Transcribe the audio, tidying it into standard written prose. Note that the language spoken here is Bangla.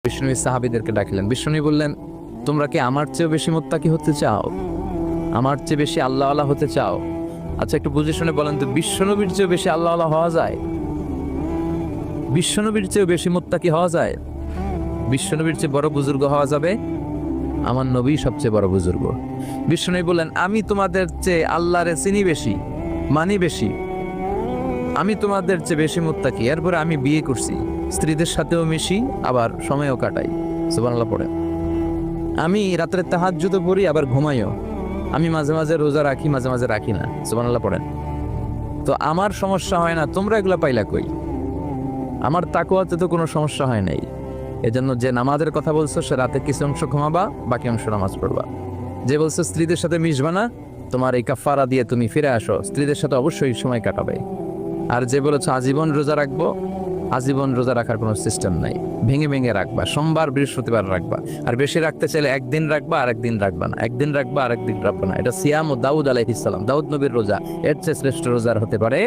বিষ্ণু সাহাবীদেরকে ডাকলেন। বিষ্ণু বললেন, তোমরা কি আমার চেয়ে বেশি মুত্তাকি হতে চাও? আমার চেয়ে বেশি আল্লাহওয়ালা হতে চাও? আচ্ছা, একটু বুঝে শুনে বলেন তো, বিশ্বনবীর চেয়ে বেশি আল্লাহওয়ালা হওয়া যায়? বিশ্বনবীর চেয়ে বেশি মুত্তাকি হওয়া যায়? বিশ্বনবীর চেয়ে বড় বুজুর্গ হওয়া যাবে? আমার নবী সবচেয়ে বড় বুজুর্গ। বিষ্ণু বললেন, আমি তোমাদের চেয়ে আল্লাহরে চিনি বেশি, মানি বেশি, আমি তোমাদের চেয়ে বেশি মুত্তাকি। এরপরে আমি বিয়ে করছি, স্ত্রীদের সাথেও মিশি, আবার সময়ও কাটাই। সুবহানাল্লাহ পড়ে। আমি রাত্রে তাহাজ্জুদও পড়ি, আবার ঘুমাইও। আমি মাঝে মাঝে রোজা রাখি, মাঝে মাঝে রাখি না। সুবহানাল্লাহ পড়েন। তো আমার সমস্যা হয় না, তোমরা এগুলা পাইলা কই? আমার তাকওয়াতে তো কোনো সমস্যা হয় নাই। এজন্য যে নামাজের কথা বলছো, সে রাতে কিছু অংশ ঘুমাবা, বাকি অংশ নামাজ পড়বা। যে বলছো স্ত্রীদের সাথে মিশবা না, তোমার এই কাফারা দিয়ে তুমি ফিরে আসো, স্ত্রীদের সাথে অবশ্যই সময় কাটাবে। আর যে বলেছো আজীবন রোজা রাখবো, আজীবন রোজা রাখার কোনো সিস্টেম নাই। ভেঙে ভেঙে রাখবা, সোমবার বৃহস্পতিবার রাখবা। আর বেশি রাখতে চাইলে একদিন রাখবা, আর একদিন রাখবা না, একদিন রাখবা আর একদিন রাখবা না। এটা সিয়াম ও দাউদ আলাইহিস সালাম, দাউদ নবীর রোজা। এর চেয়ে শ্রেষ্ঠ রোজার হতে পারে